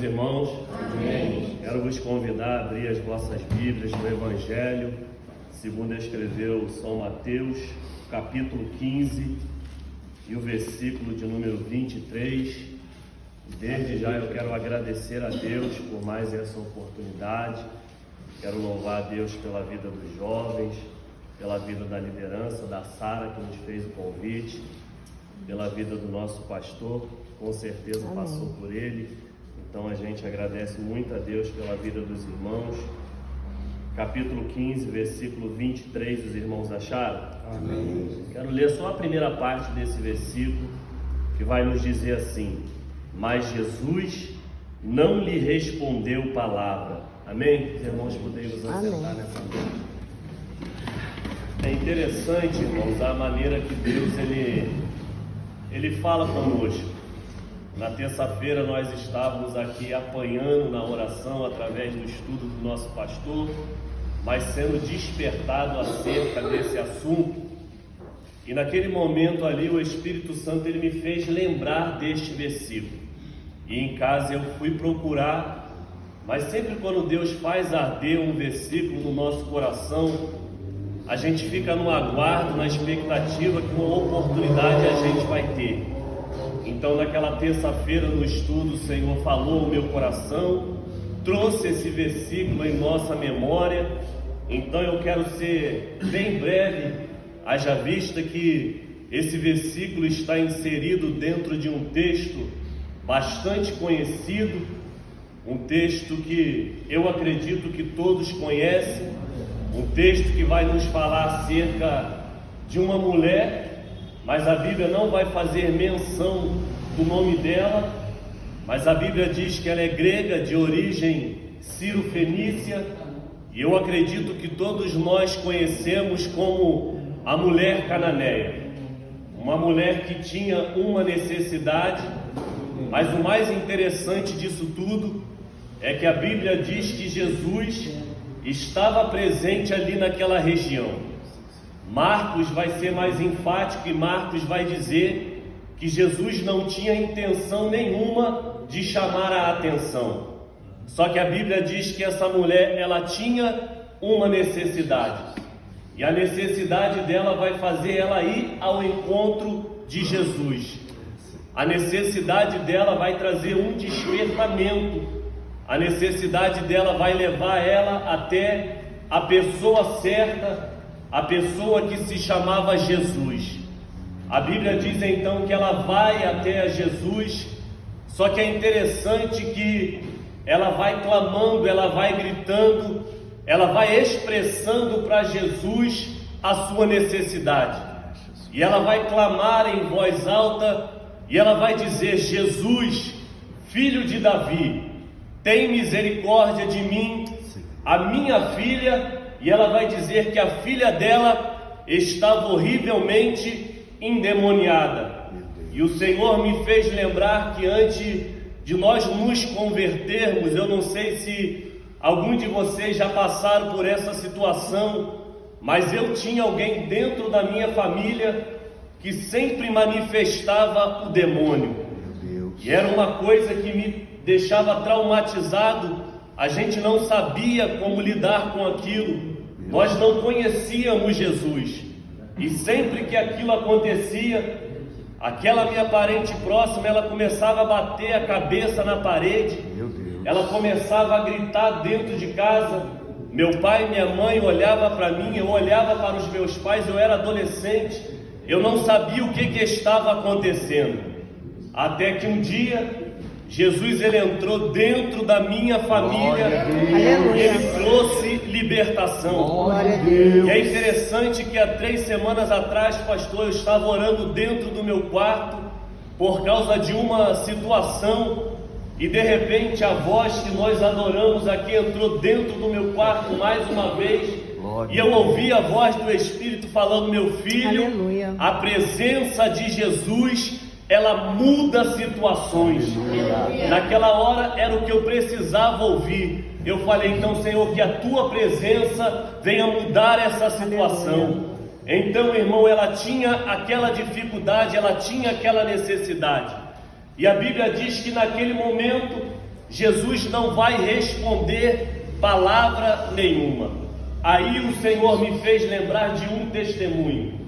Irmãos, amém. Quero vos convidar a abrir as vossas Bíblias no Evangelho, segundo escreveu São Mateus, capítulo 15 e o versículo de número 23. Desde já eu quero agradecer a Deus por mais essa oportunidade. Quero louvar a Deus pela vida dos jovens, pela vida da liderança, da Sara, que nos fez o convite, pela vida do nosso pastor, com certeza passou por ele. Então a gente agradece muito a Deus pela vida dos irmãos. Capítulo 15, versículo 23, os irmãos acharam? Amém. Quero ler só a primeira parte desse versículo, que vai nos dizer assim: mas Jesus não lhe respondeu palavra. Amém? Os irmãos podem nos assentar nessa noite. É interessante, irmãos, a maneira que Deus ele fala conosco. Na terça-feira nós estávamos aqui apanhando na oração através do estudo do nosso pastor, mas sendo despertado acerca desse assunto. E naquele momento ali o Espírito Santo ele me fez lembrar deste versículo. E em casa eu fui procurar, mas sempre quando Deus faz arder um versículo no nosso coração, a gente fica no aguardo, na expectativa que uma oportunidade a gente vai ter. Então naquela terça-feira no estudo o Senhor falou no meu coração, trouxe esse versículo em nossa memória. Então eu quero ser bem breve, haja vista que esse versículo está inserido dentro de um texto bastante conhecido, um texto que eu acredito que todos conhecem, um texto que vai nos falar acerca de uma mulher, mas a Bíblia não vai fazer menção do nome dela, mas a Bíblia diz que ela é grega, de origem sírio-fenícia, e eu acredito que todos nós conhecemos como a mulher cananeia, uma mulher que tinha uma necessidade, mas o mais interessante disso tudo é que a Bíblia diz que Jesus estava presente ali naquela região. Marcos vai ser mais enfático e Marcos vai dizer que Jesus não tinha intenção nenhuma de chamar a atenção. Só que a Bíblia diz que essa mulher, ela tinha uma necessidade. E a necessidade dela vai fazer ela ir ao encontro de Jesus. A necessidade dela vai trazer um despertamento. A necessidade dela vai levar ela até a pessoa certa, a pessoa que se chamava Jesus. A Bíblia diz então que ela vai até a Jesus, só que é interessante que ela vai clamando, ela vai gritando, ela vai expressando para Jesus a sua necessidade. E ela vai clamar em voz alta e ela vai dizer: Jesus, filho de Davi, tem misericórdia de mim, a minha filha. E ela vai dizer que a filha dela estava horrivelmente endemoniada. E o Senhor me fez lembrar que antes de nós nos convertermos, eu não sei se algum de vocês já passaram por essa situação, mas eu tinha alguém dentro da minha família que sempre manifestava o demônio. E era uma coisa que me deixava traumatizado. A gente não sabia como lidar com aquilo, nós não conhecíamos Jesus, e sempre que aquilo acontecia, aquela minha parente próxima, ela começava a bater a cabeça na parede, ela começava a gritar dentro de casa. Meu pai e minha mãe olhavam para mim, eu olhava para os meus pais, eu era adolescente, eu não sabia o que estava acontecendo, até que um dia Jesus ele entrou dentro da minha família e ele trouxe libertação. E é interessante que há 3 semanas atrás, pastor, eu estava orando dentro do meu quarto por causa de uma situação, e de repente a voz que nós adoramos aqui entrou dentro do meu quarto mais uma vez, e eu ouvi a voz do Espírito falando: meu filho, a presença de Jesus ela muda situações. Naquela hora era o que eu precisava ouvir. Eu falei: então, Senhor, que a tua presença venha mudar essa situação. Então, irmão, ela tinha aquela dificuldade, ela tinha aquela necessidade. E a Bíblia diz que naquele momento Jesus não vai responder palavra nenhuma. Aí o Senhor me fez lembrar de um testemunho.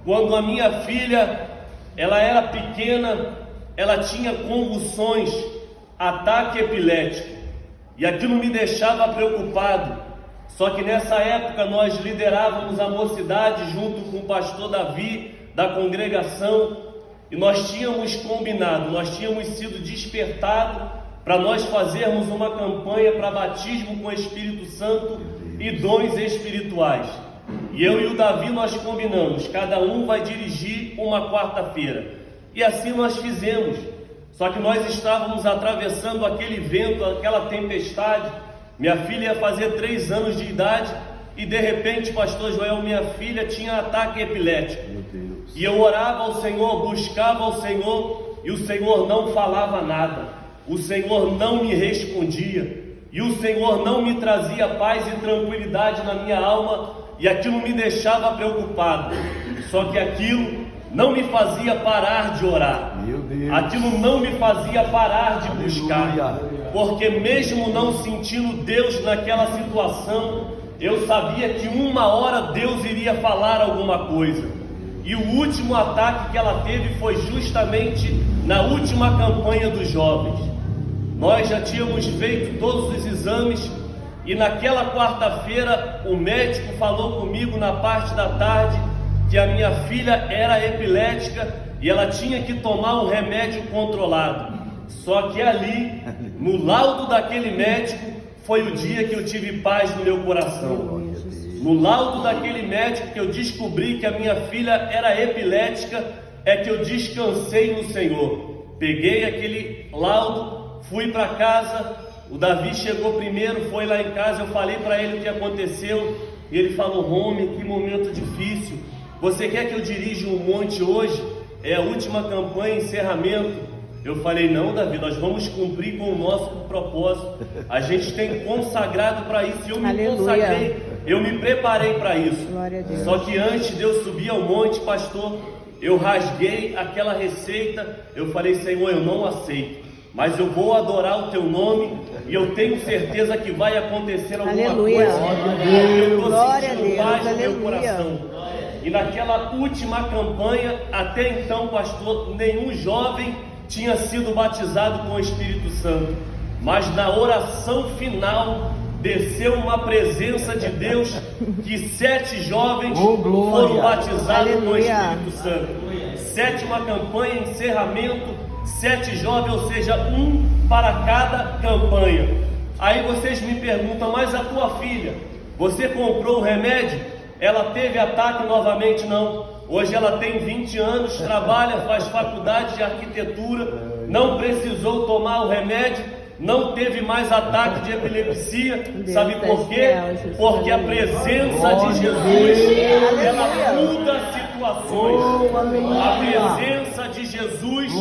Quando a minha filha, ela era pequena, ela tinha convulsões, ataque epilético, e aquilo me deixava preocupado. Só que nessa época nós liderávamos a mocidade junto com o pastor Davi da congregação, e nós tínhamos combinado, nós tínhamos sido despertados para nós fazermos uma campanha para batismo com o Espírito Santo e dons espirituais. E eu e o Davi nós combinamos, cada um vai dirigir uma quarta-feira, e assim nós fizemos. Só que nós estávamos atravessando aquele vento, aquela tempestade. Minha filha ia fazer 3 anos de idade, e de repente, pastor Joel, minha filha tinha ataque epilético. E eu orava ao Senhor, buscava ao Senhor, e o Senhor não falava nada, o Senhor não me respondia, e o Senhor não me trazia paz e tranquilidade na minha alma, e aquilo me deixava preocupado. Só que aquilo não me fazia parar de orar, aquilo não me fazia parar de buscar, porque mesmo não sentindo Deus naquela situação, eu sabia que uma hora Deus iria falar alguma coisa. E o último ataque que ela teve foi justamente na última campanha dos jovens. Nós já tínhamos feito todos os exames, e naquela quarta-feira o médico falou comigo na parte da tarde que a minha filha era epilética e ela tinha que tomar um remédio controlado. Só que ali, no laudo daquele médico, foi o dia que eu tive paz no meu coração. No laudo daquele médico que eu descobri que a minha filha era epilética, é que eu descansei no Senhor. Peguei aquele laudo, fui para casa. O Davi chegou primeiro, foi lá em casa, eu falei para ele o que aconteceu, e ele falou: Rome, que momento difícil, você quer que eu dirija um monte hoje? É a última campanha, encerramento. Eu falei: não, Davi, nós vamos cumprir com o nosso propósito, a gente tem consagrado para isso, e eu me consagrei, eu me preparei para isso. Só que antes de eu subir ao monte, pastor, eu rasguei aquela receita, eu falei: Senhor, eu não aceito, mas eu vou adorar o teu nome, e eu tenho certeza que vai acontecer alguma coisa. Eu estou sentindo paz no meu coração. E naquela última campanha, até então, pastor, nenhum jovem tinha sido batizado com o Espírito Santo, mas na oração final desceu uma presença de Deus, que 7 jovens foram batizados com o Espírito Santo. 7ª campanha, encerramento, 7 jovens, ou seja, 1 para cada campanha. Aí vocês me perguntam: mas a tua filha, você comprou o remédio? Ela teve ataque novamente? Não. Hoje ela tem 20 anos, trabalha, faz faculdade de arquitetura, não precisou tomar o remédio, não teve mais ataque de epilepsia. Sabe por quê? Porque a presença de Jesus, ela muda situações. A presença de Jesus,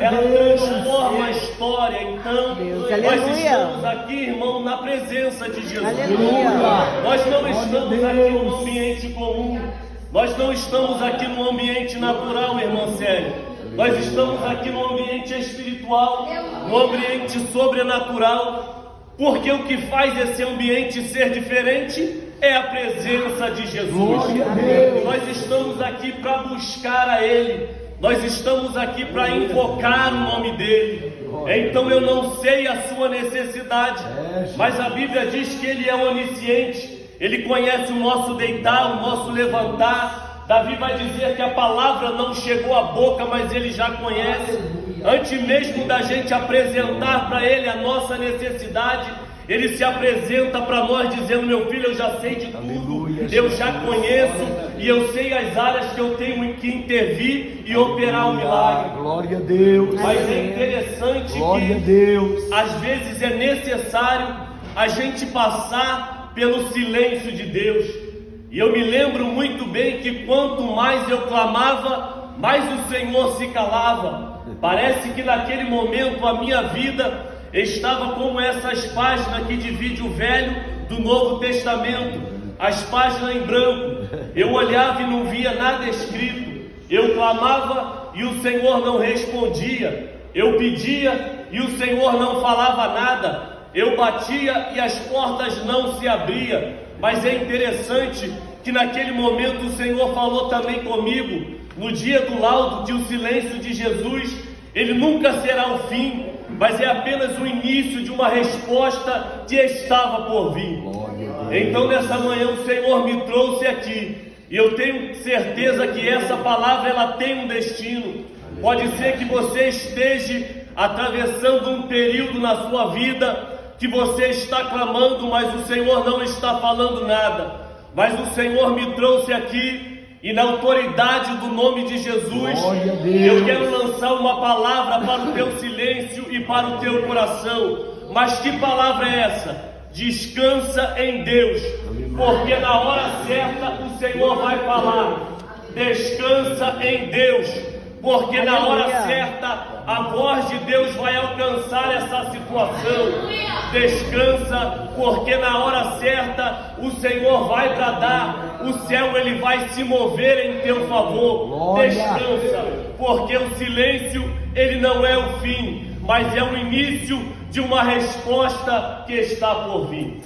ela transforma a história. Então, nós estamos aqui, irmão, na presença de Jesus. Nós não estamos aqui num ambiente comum. Nós não estamos aqui no ambiente natural, irmã Célia. Nós estamos aqui no ambiente espiritual, no ambiente sobrenatural, porque o que faz esse ambiente ser diferente é a presença de Jesus. Nós estamos aqui para buscar a Ele, nós estamos aqui para invocar o nome dEle. Então eu não sei a sua necessidade, mas a Bíblia diz que Ele é onisciente. Ele conhece o nosso deitar, o nosso levantar. Davi vai dizer que a palavra não chegou à boca, mas Ele já conhece. Antes mesmo da gente apresentar para Ele a nossa necessidade, Ele se apresenta para nós dizendo: meu filho, eu já sei de tudo, eu já conheço, e eu sei as áreas que eu tenho que intervir e operar o milagre. Glória a Deus. Mas é interessante que às vezes é necessário a gente passar pelo silêncio de Deus. E eu me lembro muito bem que quanto mais eu clamava, mais o Senhor se calava. Parece que naquele momento a minha vida estava como essas páginas que dividem o Velho do Novo Testamento, as páginas em branco. Eu olhava e não via nada escrito. Eu clamava e o Senhor não respondia. Eu pedia e o Senhor não falava nada. Eu batia e as portas não se abriam. Mas é interessante que naquele momento o Senhor falou também comigo, no dia do laudo, que o silêncio de Jesus, ele nunca será o fim, mas é apenas o início de uma resposta que estava por vir. Então nessa manhã o Senhor me trouxe aqui, e eu tenho certeza que essa palavra ela tem um destino. Pode ser que você esteja atravessando um período na sua vida que você está clamando, mas o Senhor não está falando nada. Mas o Senhor me trouxe aqui, e na autoridade do nome de Jesus, eu quero lançar uma palavra para o teu silêncio e para o teu coração. Mas que palavra é essa? Descansa em Deus, porque na hora certa o Senhor vai falar. Descansa em Deus, porque na hora certa a voz de Deus vai alcançar essa situação. Descansa, porque na hora certa o Senhor vai bradar, o céu ele vai se mover em teu favor. Descansa, porque o silêncio ele não é o fim, mas é o início de uma resposta que está por vir.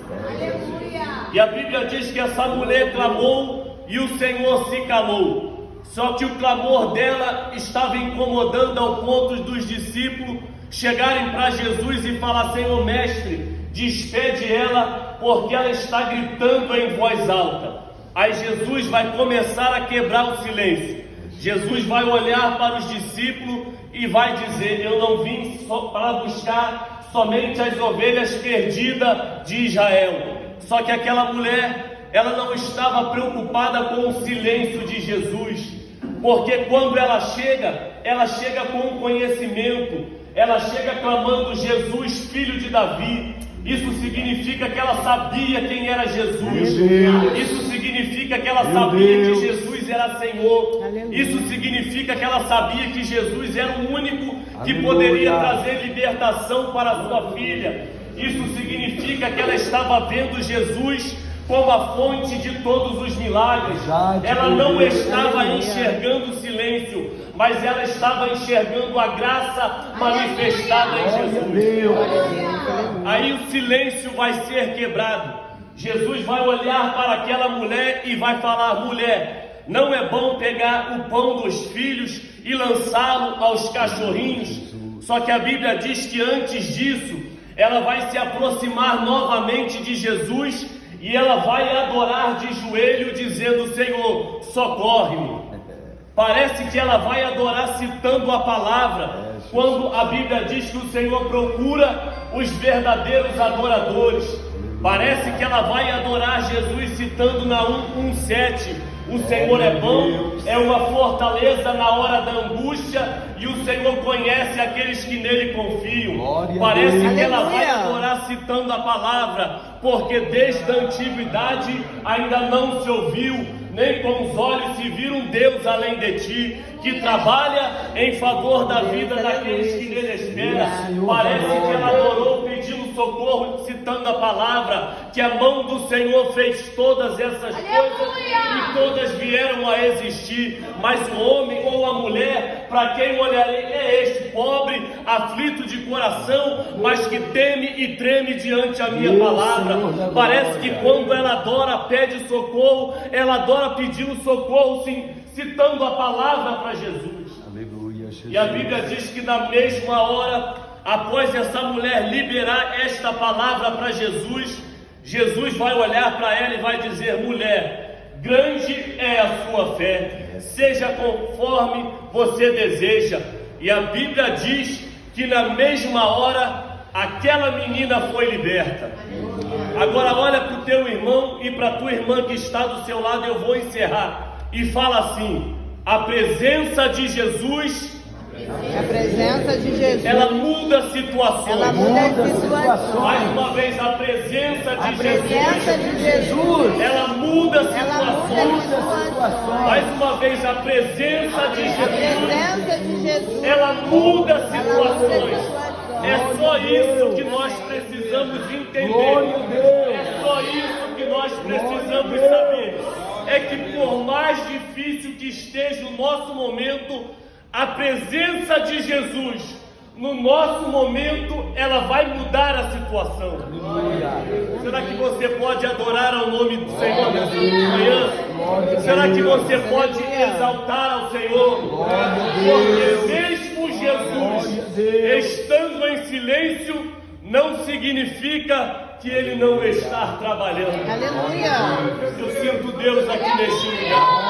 E a Bíblia diz que essa mulher clamou e o Senhor se calou. Só que o clamor dela estava incomodando ao ponto dos discípulos chegarem para Jesus e falar: Senhor mestre, despede ela, porque ela está gritando em voz alta. Aí Jesus vai começar a quebrar o silêncio. Jesus vai olhar para os discípulos e vai dizer: eu não vim só para buscar somente as ovelhas perdidas de Israel. Só que aquela mulher, ela não estava preocupada com o silêncio de Jesus, porque quando ela chega com o conhecimento, ela chega clamando: Jesus, filho de Davi. Isso significa que ela sabia quem era Jesus. Isso significa que ela sabia que Jesus era Senhor. Isso significa que ela sabia que Jesus era o único que poderia trazer libertação para a sua filha. Isso significa que ela estava vendo Jesus como a fonte de todos os milagres. Ela não estava enxergando o silêncio, mas ela estava enxergando a graça manifestada em Jesus. Aí o silêncio vai ser quebrado. Jesus vai olhar para aquela mulher e vai falar: mulher, não é bom pegar o pão dos filhos e lançá-lo aos cachorrinhos. Só que a Bíblia diz que antes disso, ela vai se aproximar novamente de Jesus e ela vai adorar de joelho, dizendo: Senhor, socorre-me. Parece que ela vai adorar citando a palavra, quando a Bíblia diz que o Senhor procura os verdadeiros adoradores. Parece que ela vai adorar Jesus citando Naum 1:7. O Senhor é bom, é uma fortaleza na hora da angústia, e o Senhor conhece aqueles que nele confiam. Parece que ela vai adorar citando a palavra, porque desde a antiguidade ainda não se ouviu, nem com os olhos se viu um Deus além de ti, que trabalha em favor da vida daqueles que nele esperam. Parece que ela adorou pedindo socorro, citando a palavra, que a mão do Senhor fez todas essas coisas e todas vieram a existir. Mas o homem ou a mulher, para quem olharei, é este pobre, aflito de coração, mas que teme e treme diante a minha palavra. Parece que quando ela adora, pede socorro, ela adora pedindo socorro, sim, citando a palavra para Jesus. Aleluia, Jesus. E a Bíblia diz que na mesma hora, após essa mulher liberar esta palavra para Jesus, Jesus vai olhar para ela e vai dizer: mulher, grande é a sua fé, seja conforme você deseja. E a Bíblia diz que na mesma hora aquela menina foi liberta. Agora olha para o teu irmão e para a tua irmã que está do seu lado, eu vou encerrar, e fala assim: a presença de Jesus, ela muda situações. Ela muda situações. Mais uma vez, a presença de Jesus, ela muda situações. Mais uma vez, a presença de Jesus, ela muda situações. É só isso que nós precisamos entender. É só isso que nós precisamos saber. É que por mais difícil que esteja o nosso momento, a presença de Jesus no nosso momento, ela vai mudar a situação. Será que você pode adorar ao nome do Senhor nessa manhã? Será que você pode exaltar ao Senhor? Porque mesmo Jesus estando em silêncio, não significa que Ele não está trabalhando. Aleluia. Eu sinto Deus aqui neste lugar.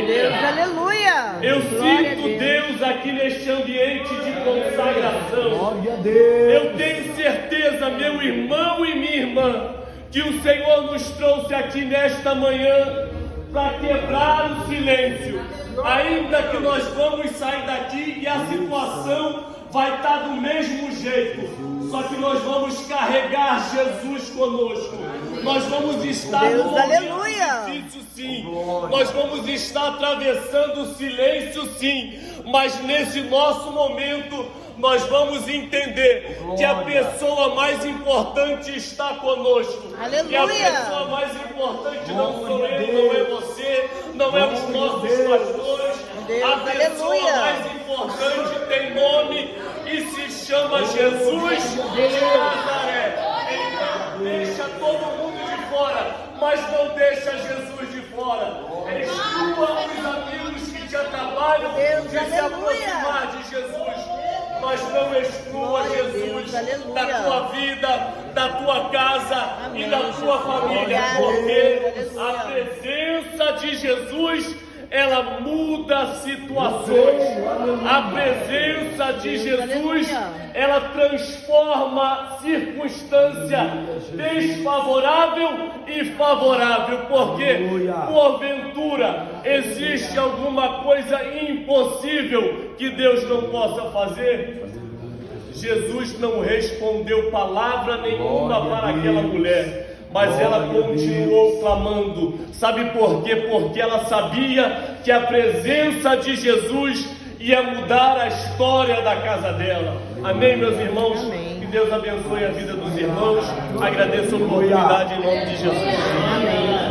Deus, aleluia. Eu sinto Deus aqui neste ambiente de consagração. Eu tenho certeza, meu irmão e minha irmã, que o Senhor nos trouxe aqui nesta manhã para quebrar o silêncio. Ainda que nós vamos sair daqui e a situação vai estar do mesmo jeito, só que nós vamos carregar Jesus conosco. Nós vamos estar no momento difícil, sim. Nós vamos estar atravessando o silêncio, sim. Mas nesse nosso momento nós vamos entender que a pessoa mais importante está conosco. Aleluia. Que a pessoa mais importante não sou eu, não é você, não é os nossos pastores. A pessoa mais importante tem nome e se chama Jesus de Nazaré. Então deixa todo mundo de fora, mas não deixa Jesus de fora. Exclua os amigos que te atrapalham de se aproximar de Jesus. Mas não exclua Jesus da tua vida, da tua casa e da tua família, porque a presença de Jesus, ela muda situações. A presença de Jesus, ela transforma circunstância desfavorável e favorável, porque porventura existe alguma coisa impossível que Deus não possa fazer. Jesus não respondeu palavra nenhuma para aquela mulher, mas ela continuou clamando. Sabe por quê? Porque ela sabia que a presença de Jesus ia mudar a história da casa dela. Amém, meus irmãos? Amém. Que Deus abençoe a vida dos irmãos. Agradeço a oportunidade em nome de Jesus. Amém.